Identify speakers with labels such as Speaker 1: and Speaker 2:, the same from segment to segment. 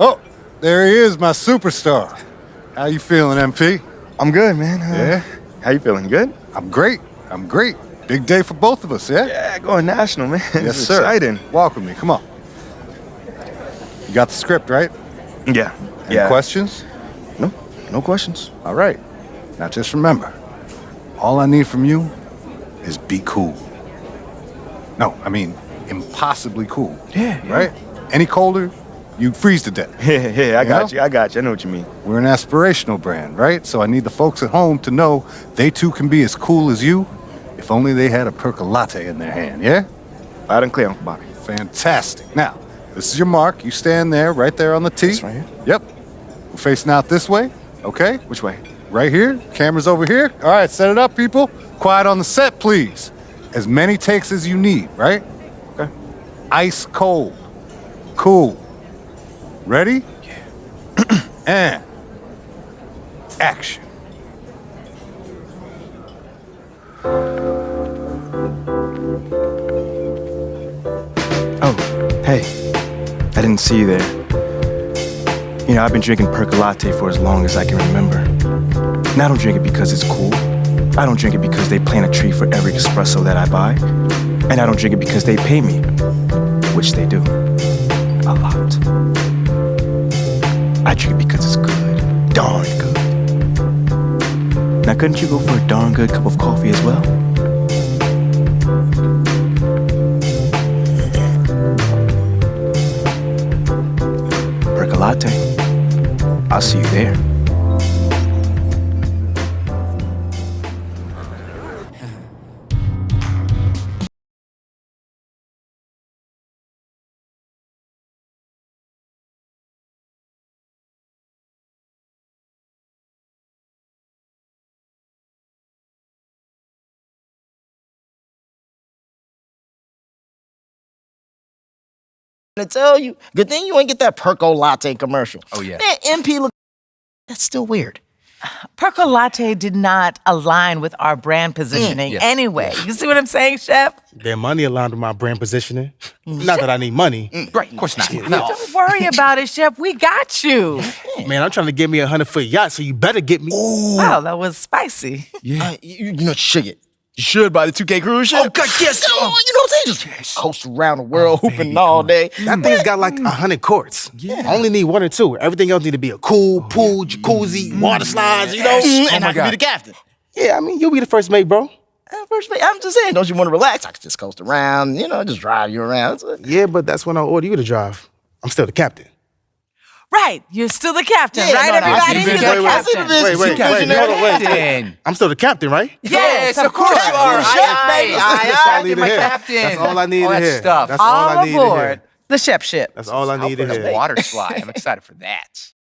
Speaker 1: Oh, there he is, my superstar. How you feeling, MP?
Speaker 2: I'm good, man.
Speaker 1: Yeah?
Speaker 2: How you feeling? Good?
Speaker 1: I'm great. Big day for both of us, yeah?
Speaker 2: Yeah, going national, man.
Speaker 1: Yes,
Speaker 2: It's
Speaker 1: sir.
Speaker 2: exciting.
Speaker 1: Walk with me, come on. You got the script, right?
Speaker 2: Yeah.
Speaker 1: Any questions?
Speaker 2: No questions.
Speaker 1: All right. Now just remember, all I need from you is be cool. No, I mean, impossibly cool.
Speaker 2: Yeah.
Speaker 1: Right? Any colder, you freeze to death.
Speaker 2: Yeah, I got you. I know what you mean.
Speaker 1: We're an aspirational brand, right? So I need the folks at home to know they too can be as cool as you if only they had a percolate in their hand, yeah?
Speaker 2: Loud and clear, Uncle Bobby.
Speaker 1: Fantastic. Now, this is your mark. You stand there, right there on the tee.
Speaker 2: This right here?
Speaker 1: Yep. We're facing out this way, okay?
Speaker 2: Which way?
Speaker 1: Right here. Camera's over here. All right, set it up, people. Quiet on the set, please. As many takes as you need, right?
Speaker 2: Okay.
Speaker 1: Ice cold. Cool. Ready?
Speaker 2: Yeah.
Speaker 1: And action.
Speaker 2: Oh, hey. I didn't see you there. You know, I've been drinking percolate for as long as I can remember. And I don't drink it because it's cool. I don't drink it because they plant a tree for every espresso that I buy. And I don't drink it because they pay me, which they do. A lot. I drink it because it's good. Darn good. Now, couldn't you go for a darn good cup of coffee as well? Percolate. I'll see you there.
Speaker 3: To tell you, good thing you ain't get that percolate commercial.
Speaker 4: Oh, yeah.
Speaker 3: Man, MP look, that's still weird.
Speaker 5: Percolate did not align with our brand positioning
Speaker 4: yeah.
Speaker 5: anyway. You see what I'm saying, Chef?
Speaker 6: Their money aligned with my brand positioning. Not that I need money.
Speaker 4: Right, of course not. No.
Speaker 5: Don't worry about it, Chef. We got you.
Speaker 6: Man, I'm trying to get me a 100-foot yacht, so you better get me.
Speaker 5: Wow, that was spicy.
Speaker 3: You know what you should get? You should buy the 2K cruise ship.
Speaker 4: Oh, God, yes.
Speaker 3: You know what I'm saying? Just coast around the world hooping all day.
Speaker 6: That thing's got like 100 courts. I only need 1 or 2. Everything else need to be a cool pool, jacuzzi, water slides, you know?
Speaker 3: And I can be the captain.
Speaker 6: Yeah, I mean, you'll be the first mate, bro.
Speaker 3: First mate, I'm just saying, don't you want to relax? I could just coast around, just drive you around.
Speaker 6: Yeah, but that's when I order you to drive. I'm still the captain.
Speaker 5: Right, you're still the captain,
Speaker 3: Yeah,
Speaker 5: right,
Speaker 3: no, no,
Speaker 5: everybody?
Speaker 3: I see
Speaker 5: You're the
Speaker 3: the
Speaker 5: captain.
Speaker 3: vision.
Speaker 6: Wait. I'm still the captain, right?
Speaker 5: Yes, of course you are.
Speaker 6: That's all I need to hear.
Speaker 4: Stuff.
Speaker 6: That's all I
Speaker 5: All
Speaker 6: need to hear.
Speaker 5: aboard the Chef Ship.
Speaker 6: That's all I need to
Speaker 4: A
Speaker 6: hear.
Speaker 4: water slide. I'm excited for that.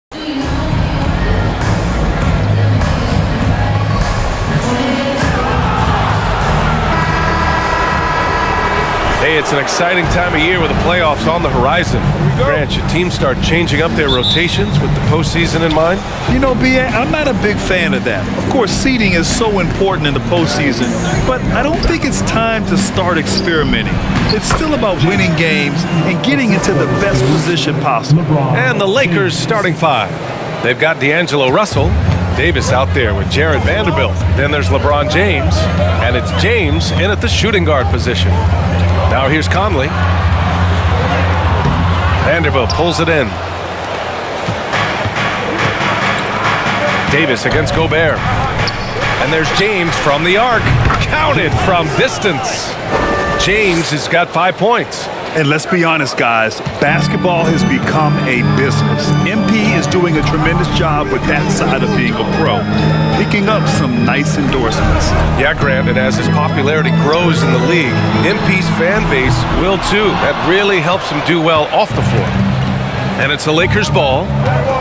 Speaker 7: Hey, it's an exciting time of year with the playoffs on the horizon. Grant, should teams start changing up their rotations with the postseason in mind?
Speaker 8: You know, B.A., I'm not a big fan of that. Of course, seeding is so important in the postseason, but I don't think it's time to start experimenting. It's still about winning games and getting into the best position possible.
Speaker 7: And the Lakers starting 5. They've got D'Angelo Russell, Davis out there with Jared Vanderbilt. Then there's LeBron James, and it's James in at the shooting guard position. Now here's Conley. Vanderbilt pulls it in. Davis against Gobert. And there's James from the arc. Counted from distance. James has got 5 points.
Speaker 8: And let's be honest, guys, basketball has become a business. MP is doing a tremendous job with that side of being a pro, picking up some nice endorsements.
Speaker 7: Yeah, Grant, and as his popularity grows in the league, MP's fan base will too. That really helps him do well off the floor. And it's the Lakers' ball.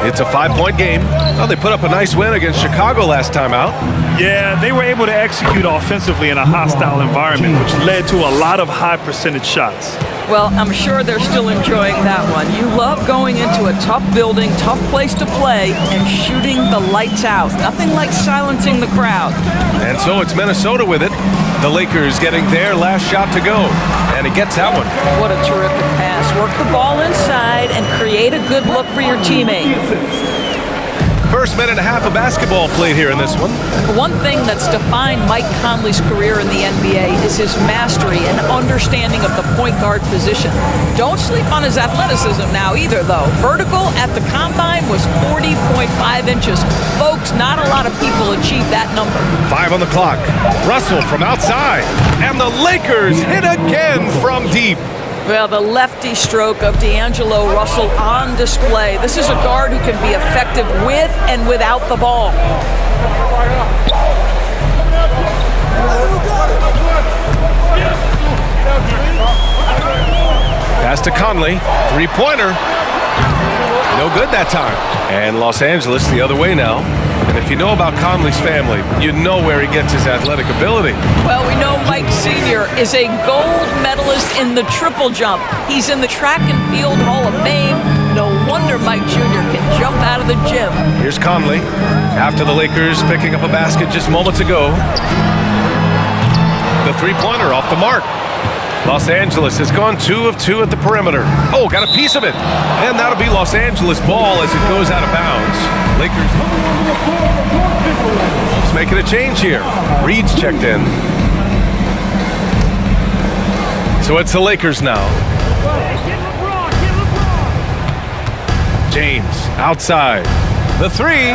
Speaker 7: It's a 5-point game. Well, they put up a nice win against Chicago last time out.
Speaker 8: Yeah, they were able to execute offensively in a hostile environment, which led to a lot of high percentage shots.
Speaker 9: Well, I'm sure they're still enjoying that one. You love going into a tough building, tough place to play, and shooting the lights out. Nothing like silencing the crowd.
Speaker 7: And so it's Minnesota with it. The Lakers getting their last shot to go. And he gets that one.
Speaker 9: What a terrific pass. pass. Work the ball inside and create a good look for your teammate.
Speaker 7: First minute and a half of basketball played here in this one.
Speaker 9: One thing that's defined Mike Conley's career in the NBA is his mastery and understanding of the point guard position. Don't sleep on his athleticism now either, though. Vertical at the combine was 40.5 inches. Folks, not a lot of people achieve that number.
Speaker 7: 5 on the clock. Russell from outside. And the Lakers hit again from deep.
Speaker 9: Well, the lefty stroke of D'Angelo Russell on display. This is a guard who can be effective with and without the ball.
Speaker 7: Pass to Conley. Three-pointer. No good that time. And Los Angeles the other way now. And if you know about Conley's family, you know where he gets his athletic ability.
Speaker 9: Well, we know Mike Sr. is a gold medalist in the triple jump. He's in the Track and Field Hall of Fame. No wonder Mike Jr. can jump out of the gym.
Speaker 7: Here's Conley. After the Lakers picking up a basket just moments ago. The three-pointer off the mark. Los Angeles has gone 2 of 2 at the perimeter. Oh, got a piece of it. And that'll be Los Angeles ball as it goes out of bounds. Lakers making a change here. Reed's checked in. So it's the Lakers now. James outside. The three.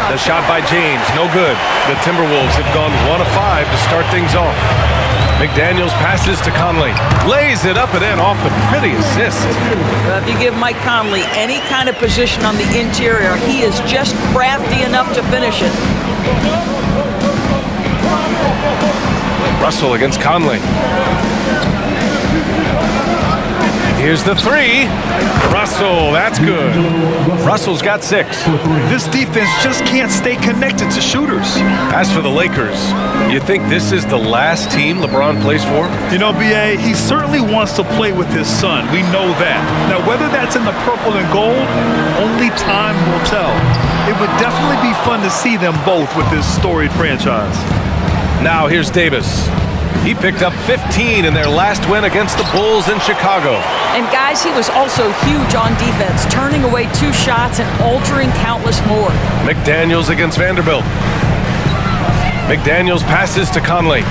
Speaker 7: The shot by James, no good. The Timberwolves have gone 1 of 5 to start things off. McDaniels passes to Conley. Lays it up and in off the pretty assist.
Speaker 9: If you give Mike Conley any kind of position on the interior, he is just crafty enough to finish it.
Speaker 7: Russell against Conley. Here's the three. Russell, that's good. Russell's got 6.
Speaker 8: This defense just can't stay connected to shooters.
Speaker 7: As for the Lakers, you think this is the last team LeBron plays for?
Speaker 8: You know, B.A., he certainly wants to play with his son. We know that. Now, whether that's in the purple and gold, only time will tell. It would definitely be fun to see them both with this storied franchise.
Speaker 7: Now here's Davis. He picked up 15 in their last win against the Bulls in Chicago.
Speaker 9: And guys, he was also huge on defense, turning away 2 shots and altering countless more.
Speaker 7: McDaniels against Vanderbilt. McDaniels passes to Conley.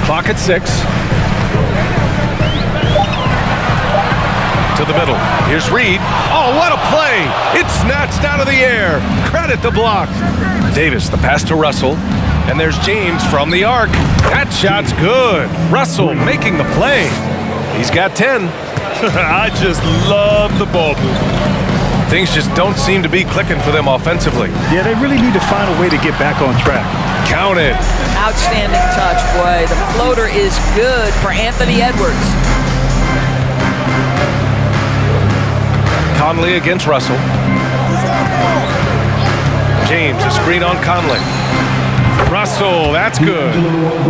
Speaker 7: Clock at 6. To the middle. Here's Reed. Oh, what a play! It's snatched out of the air. Credit the block. Davis, the pass to Russell. And there's James from the arc. That shot's good. Russell making the play. He's got 10.
Speaker 8: I just love the ball movement.
Speaker 7: Things just don't seem to be clicking for them offensively.
Speaker 8: Yeah, they really need to find a way to get back on track.
Speaker 7: Count it.
Speaker 9: Outstanding touch, boy. The floater is good for Anthony Edwards.
Speaker 7: Conley against Russell. James, a screen on Conley. Russell, that's good.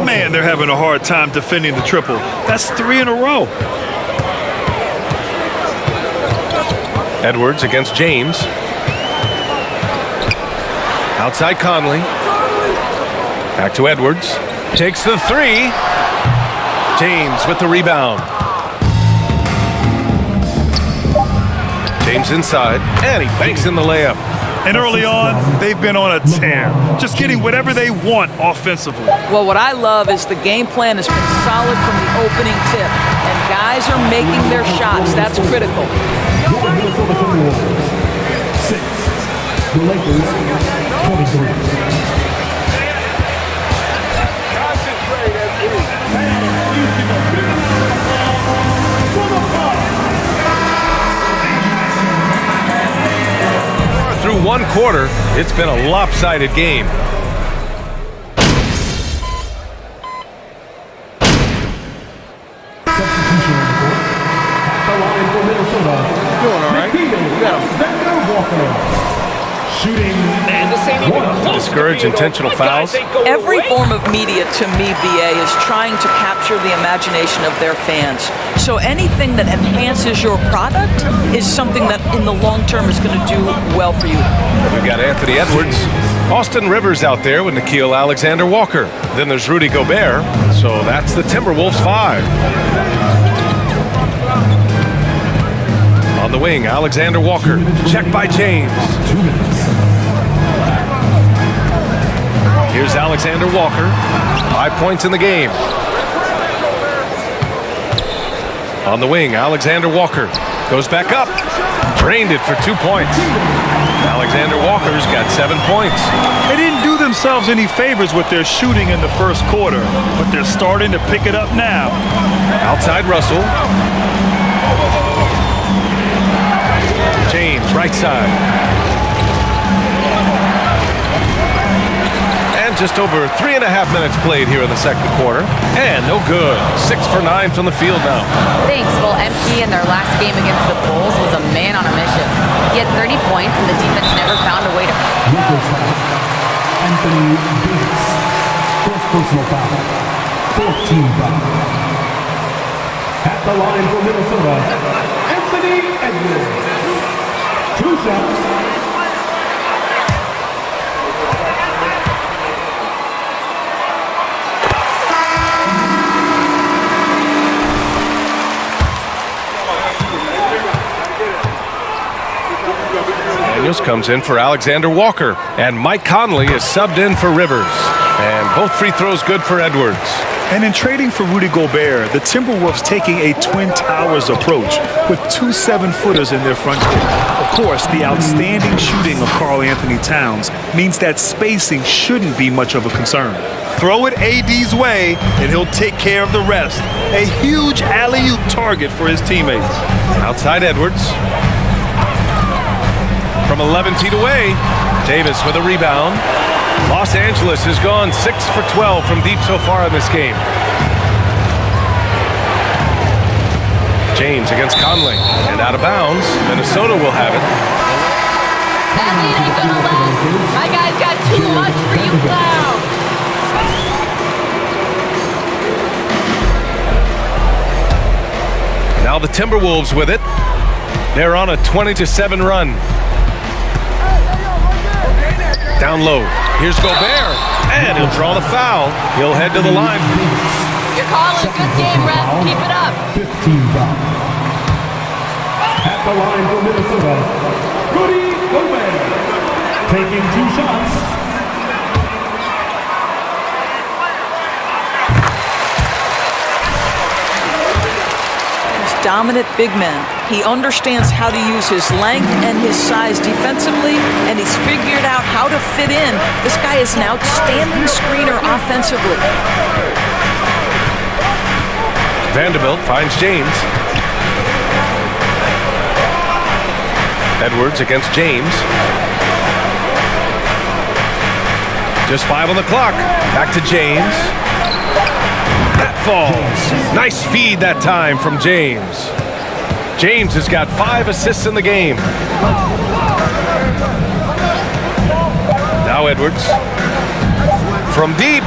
Speaker 8: Man, they're having a hard time defending the triple. That's 3 in a row.
Speaker 7: Edwards against James. Outside Conley. Back to Edwards. Takes the 3. James with the rebound. James inside, and he banks in the layup.
Speaker 8: And early on, they've been on a tear, just getting whatever they want offensively.
Speaker 9: Well, what I love is the game plan has been solid from the opening tip, and guys are making their shots. That's critical.
Speaker 10: 6. The Lakers, 23.
Speaker 7: Through 1 quarter, it's been a lopsided game.
Speaker 10: Substitution on the court. At the line for Minnesota. Doing all right. Shooting
Speaker 7: To discourage intentional fouls.
Speaker 9: Every form of media, to me, BA, is trying to capture the imagination of their fans. So anything that enhances your product is something that in the long term is going to do well for you.
Speaker 7: We've got Anthony Edwards. Austin Rivers out there with Nickeil Alexander-Walker. Then there's Rudy Gobert. So that's the Timberwolves 5. On the wing, Alexander-Walker. Check by James. Here's Alexander-Walker. 5 points in the game. On the wing, Alexander-Walker goes back up. Drained it for 2 points. Alexander-Walker's got 7 points.
Speaker 8: They didn't do themselves any favors with their shooting in the first quarter, but they're starting to pick it up now.
Speaker 7: Outside Russell. James, right side. And just over 3.5 minutes played here in the second quarter. And no good. 6 for 9 from the field now.
Speaker 11: Thanks. Well, MP in their last game against the Bulls was a man on a mission. He had 30 points and the defense never found a way to...
Speaker 10: Anthony Davis. First personal foul. 4th team foul. At the line for Minnesota, Anthony Edwards. 2 shots.
Speaker 7: Daniels comes in for Alexander-Walker, and Mike Conley is subbed in for Rivers. And both free throws good for Edwards.
Speaker 8: And in trading for Rudy Gobert, the Timberwolves taking a Twin Towers approach with 2 7-footers in their front court. Of course, the outstanding shooting of Karl Anthony Towns means that spacing shouldn't be much of a concern. Throw it AD's way, and he'll take care of the rest. A huge alley-oop target for his teammates.
Speaker 7: Outside Edwards. From 11 feet away, Davis with a rebound. Los Angeles has gone 6 for 12 from deep so far in this game. James against Conley, and out of bounds. Minnesota will have it.
Speaker 11: That lead ain't gonna last. My guy's got too much for you clowns.
Speaker 7: Now the Timberwolves with it. They're on a 20-7 run. Down low. Here's Gobert. And he'll draw the foul. He'll head to the line.
Speaker 11: You're calling a good game, ref. Keep it up.
Speaker 10: 15 foul. At the line for Minnesota, Rudy Gobert. Taking 2 shots.
Speaker 9: Dominant big man. He understands how to use his length and his size defensively, and he's figured out how to fit in. This guy is an outstanding screener offensively.
Speaker 7: Vanderbilt finds James. Edwards against James. Just 5 on the clock. Back to James. That falls. Nice feed that time from James. James has got 5 assists in the game. Now Edwards. From deep.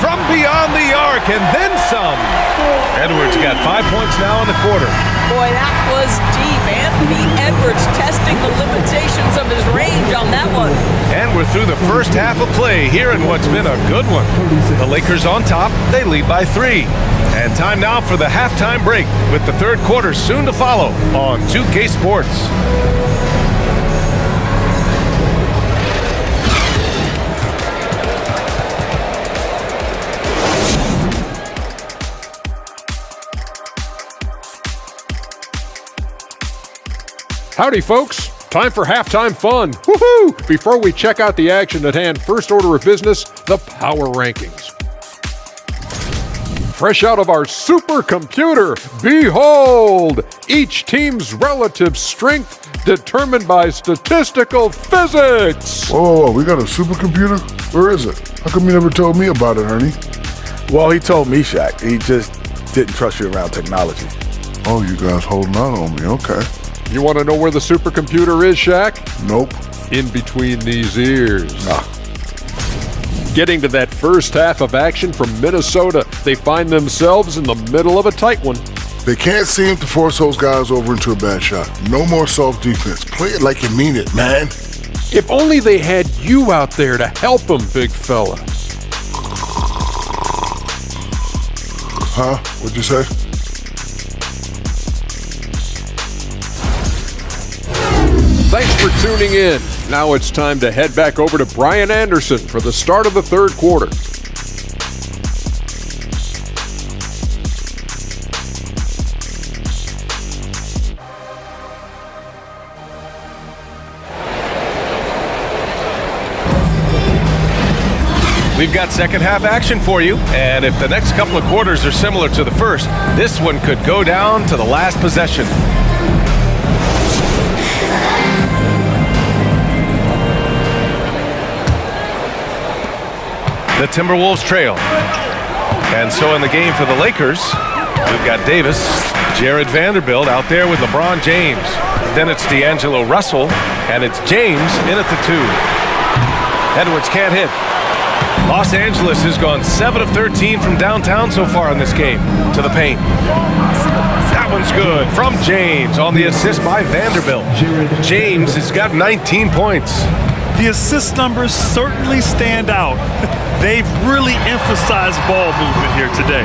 Speaker 7: From beyond the arc and then some. Edwards got 5 points now in the quarter.
Speaker 9: Boy, that was deep. Anthony Edwards testing the limitations of his range on that one.
Speaker 7: And we're through the first half of play here in what's been a good one. The Lakers on top. They lead by 3. And time now for the halftime break with the third quarter soon to follow on 2K Sports.
Speaker 12: Howdy, folks. Time for halftime fun. Woohoo! Before we check out the action at hand, first order of business, the power rankings. Fresh out of our supercomputer, behold! Each team's relative strength determined by statistical physics!
Speaker 13: Whoa, we got a supercomputer? Where is it? How come you never told me about it, Ernie?
Speaker 14: Well, he told me, Shaq. He just didn't trust you around technology.
Speaker 13: Oh, you guys holding out on me, okay.
Speaker 12: You want to know where the supercomputer is, Shaq?
Speaker 13: Nope.
Speaker 12: In between these ears. Getting to that first half of action from Minnesota, they find themselves in the middle of a tight one.
Speaker 13: They can't seem to force those guys over into a bad shot. No more soft defense. Play it like you mean it, man.
Speaker 12: If only they had you out there to help them, big fella.
Speaker 13: Huh? What'd you say?
Speaker 12: Thanks for tuning in. Now it's time to head back over to Brian Anderson for the start of the third quarter.
Speaker 7: We've got second half action for you, and if the next couple of quarters are similar to the first, this one could go down to the last possession. The Timberwolves trail. And so in the game for the Lakers, we've got Davis, Jared Vanderbilt out there with LeBron James. Then it's D'Angelo Russell, and it's James in at the 2. Edwards can't hit. Los Angeles has gone 7 of 13 from downtown so far in this game. To the paint. That one's good from James on the assist by Vanderbilt. James has got 19 points.
Speaker 8: The assist numbers certainly stand out. They've really emphasized ball movement here today.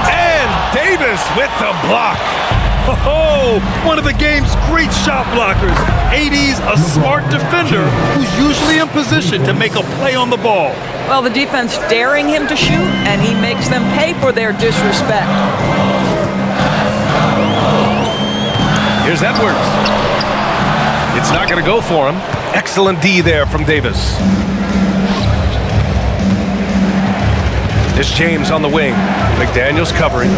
Speaker 7: And Davis with the block.
Speaker 8: Oh, one of the game's great shot blockers. AD's a smart defender who's usually in position to make a play on the ball.
Speaker 9: Well, the defense daring him to shoot, and he makes them pay for their disrespect.
Speaker 7: Here's Edwards. It's not going to go for him. Excellent D there from Davis. It's James on the wing. McDaniel's covering.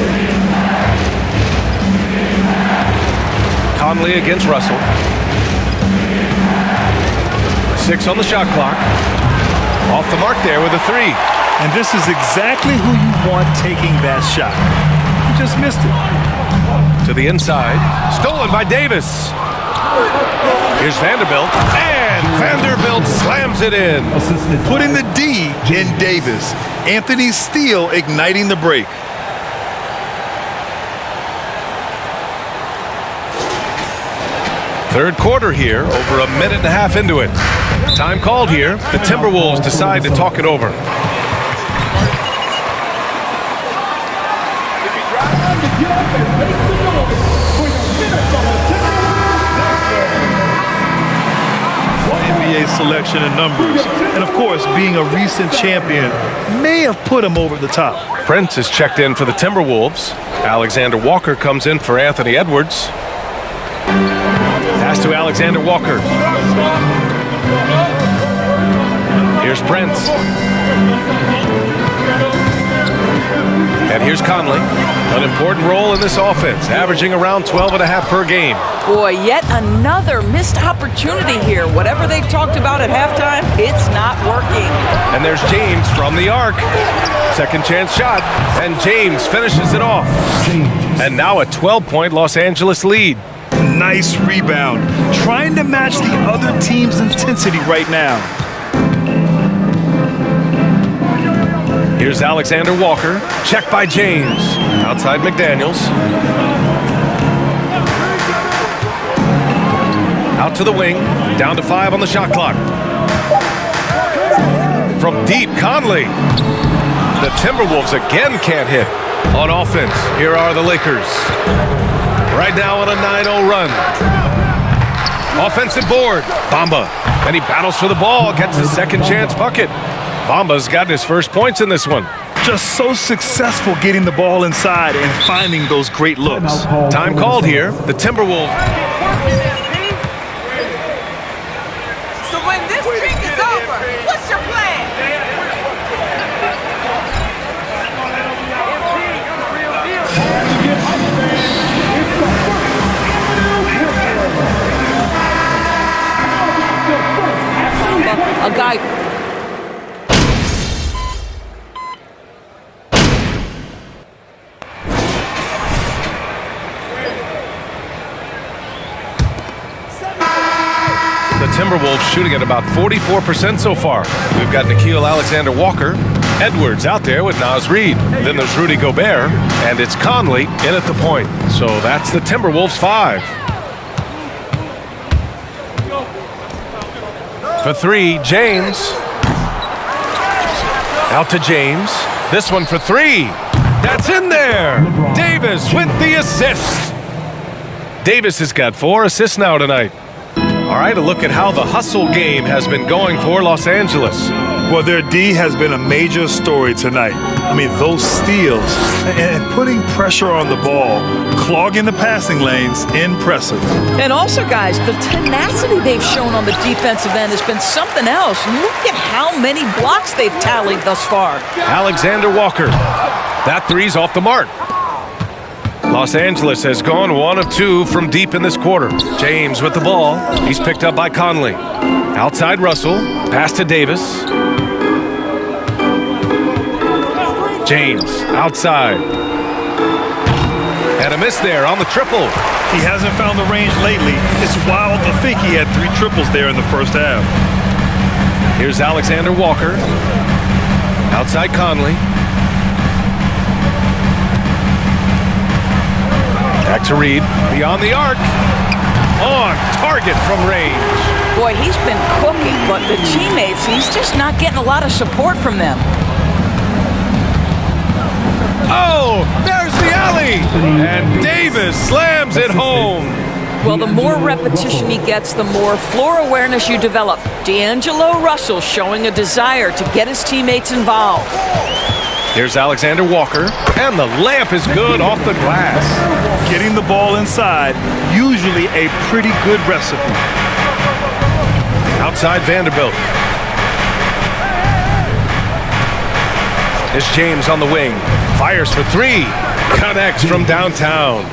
Speaker 7: Conley against Russell. 6 on the shot clock. Off the mark there with a 3.
Speaker 8: And this is exactly who you want taking that shot. He just missed it.
Speaker 7: To the inside. Stolen by Davis. Here's Vanderbilt. And Vanderbilt slams it in.
Speaker 8: Putting the D in Davis. Anthony Steele igniting the break.
Speaker 7: Third quarter here, over a minute and a half into it. Time called here. The Timberwolves decide to talk it over.
Speaker 8: NBA selection and numbers. And of course, being a recent champion may have put him over the top.
Speaker 7: Prince is checked in for the Timberwolves. Alexander Walker comes in for Anthony Edwards. Pass to Alexander Walker. Here's Prince. And here's Conley. An important role in this offense, averaging around 12.5 per game.
Speaker 9: Boy, yet another missed opportunity here. Whatever they've talked about at halftime, it's not working.
Speaker 7: And there's James from the arc. Second chance shot, and James finishes it off. And now a 12-point Los Angeles lead.
Speaker 8: Nice rebound. Trying to match the other team's intensity right now.
Speaker 7: Here's Alexander Walker. Checked by James. Outside McDaniels. Out to the wing. Down to 5 on the shot clock. From deep, Conley. The Timberwolves again can't hit. On offense, here are the Lakers. Right now on a 9-0 run. Offensive board. Bamba. And he battles for the ball. Gets his second chance bucket. Bamba's gotten his first points in this one.
Speaker 8: Just so successful getting the ball inside and finding those great looks.
Speaker 7: Time called here. The Timberwolves.
Speaker 15: So when this streak is over, what's your plan?
Speaker 9: A guy.
Speaker 7: The Timberwolves shooting at about 44% so far. We've got Nickeil Alexander-Walker. Edwards out there with Naz Reid. Then there's Rudy Gobert. And it's Conley in at the point. So that's the Timberwolves 5. For three, James. Out to James. This one for three. That's in there. Davis with the assist. Davis has got 4 assists now tonight. All right, a look at how the hustle game has been going for Los Angeles.
Speaker 8: Well, their D has been a major story tonight. I mean, those steals and putting pressure on the ball, clogging the passing lanes, impressive.
Speaker 9: And also, guys, the tenacity they've shown on the defensive end has been something else. Look at how many blocks they've tallied thus far.
Speaker 7: Alexander Walker. That three's off the mark. Los Angeles has gone 1 of 2 from deep in this quarter. James with the ball. He's picked up by Conley. Outside Russell. Pass to Davis. James outside. And a miss there on the triple.
Speaker 8: He hasn't found the range lately. It's wild to think he had 3 triples there in the first half.
Speaker 7: Here's Alexander Walker. Outside Conley. Back to Reed. Beyond the arc. On target from range.
Speaker 9: Boy, he's been cooking, but the teammates, he's just not getting a lot of support from them.
Speaker 7: Oh, there's the alley. And Davis slams it home.
Speaker 9: Well, the more repetition he gets, the more floor awareness you develop. D'Angelo Russell showing a desire to get his teammates involved.
Speaker 7: Here's Alexander Walker, and the layup is good off the glass.
Speaker 8: Getting the ball inside, usually a pretty good recipe.
Speaker 7: Outside Vanderbilt. It's James on the wing. Fires for 3. Connects from downtown.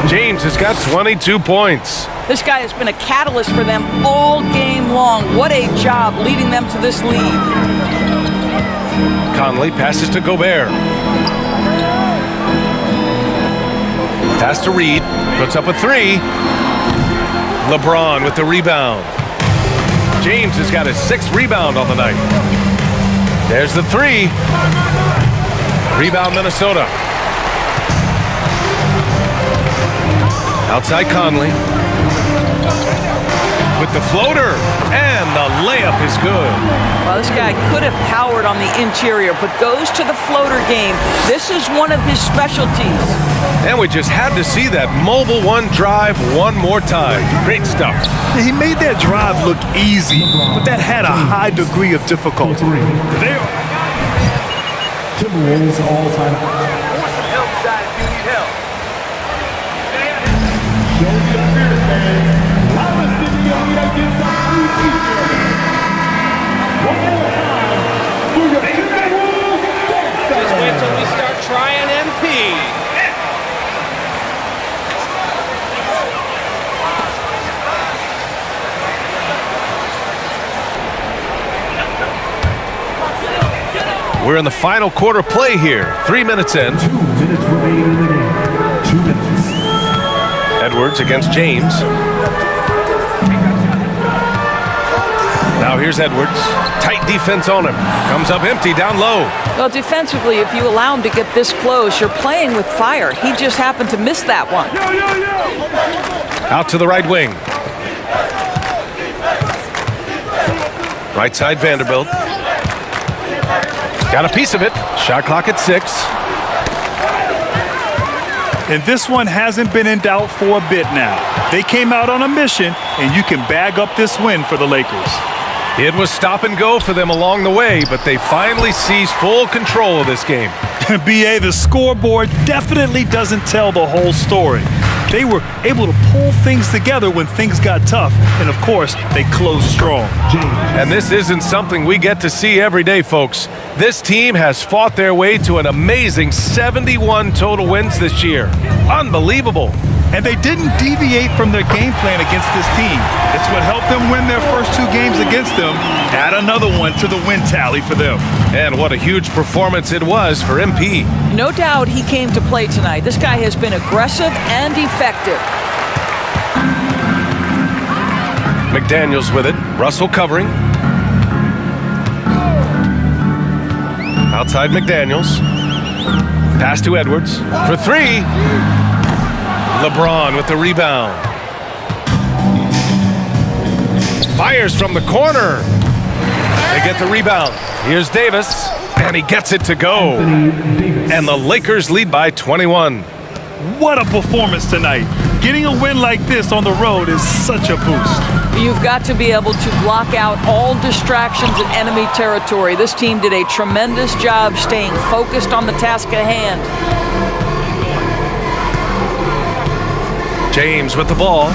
Speaker 7: James has got 22 points.
Speaker 9: This guy has been a catalyst for them all game long. What a job leading them to this lead.
Speaker 7: Conley passes to Gobert. Pass to Reed. Puts up a 3. LeBron with the rebound. James has got his 6th rebound on the night. There's the 3. Rebound Minnesota. Outside Conley. With the floater. And the layup is good.
Speaker 9: Well, this guy could have powered on the interior, but goes to the floater game. This is one of his specialties.
Speaker 7: And we just had to see that mobile one drive one more time. Great stuff.
Speaker 8: He made that drive look easy, but that had a high degree of difficulty. There.
Speaker 10: Timberwolves all-time.
Speaker 15: Help side if you need help.
Speaker 10: Show me the spirit, man. Let's give you a lead against our free teacher. One more time for your Timberwolves.
Speaker 16: Just wait till we start trying MP.
Speaker 7: We're in the final quarter play here. 3 minutes in.
Speaker 10: 2 minutes remaining in the game. 2 minutes.
Speaker 7: Edwards against James. Now here's Edwards. Tight defense on him. Comes up empty down low.
Speaker 9: Well, defensively, if you allow him to get this close, you're playing with fire. He just happened to miss that one.
Speaker 7: Out to the right wing. Right side Vanderbilt. Got a piece of it. Shot clock at 6.
Speaker 8: And this one hasn't been in doubt for a bit now. They came out on a mission, and you can bag up this win for the Lakers.
Speaker 7: It was stop and go for them along the way, but they finally seized full control of this game.
Speaker 8: BA, the scoreboard definitely doesn't tell the whole story. They were able to pull things together when things got tough, and of course, they closed strong.
Speaker 7: And this isn't something we get to see every day, folks. This team has fought their way to an amazing 71 total wins this year. Unbelievable.
Speaker 8: And they didn't deviate from their game plan against this team. It's what helped them win their first 2 games against them. Add another one to the win tally for them.
Speaker 7: And what a huge performance it was for MP.
Speaker 9: No doubt he came to play tonight. This guy has been aggressive and effective.
Speaker 7: McDaniels with it. Russell covering. Outside McDaniels. Pass to Edwards for 3. LeBron with the rebound. Fires from the corner. They get the rebound. Here's Davis, and he gets it to go. And the Lakers lead by 21.
Speaker 8: What a performance tonight. Getting a win like this on the road is such a boost.
Speaker 9: You've got to be able to block out all distractions in enemy territory. This team did a tremendous job staying focused on the task at hand.
Speaker 7: James with the ball.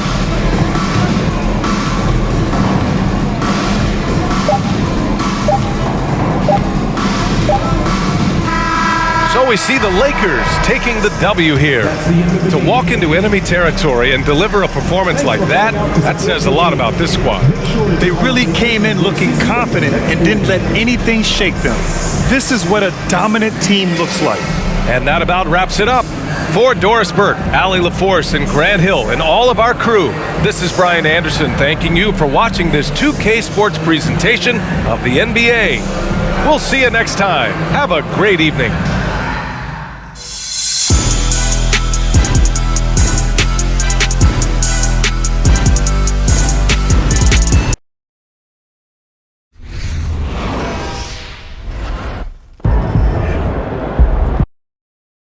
Speaker 7: So we see the Lakers taking the W here. To walk into enemy territory and deliver a performance like that, that says a lot about this squad.
Speaker 8: They really came in looking confident and didn't let anything shake them. This is what a dominant team looks like.
Speaker 7: And that about wraps it up. For Doris Burke, Allie LaForce, and Grant Hill, and all of our crew, this is Brian Anderson thanking you for watching this 2K Sports presentation of the NBA. We'll see you next time. Have a great evening.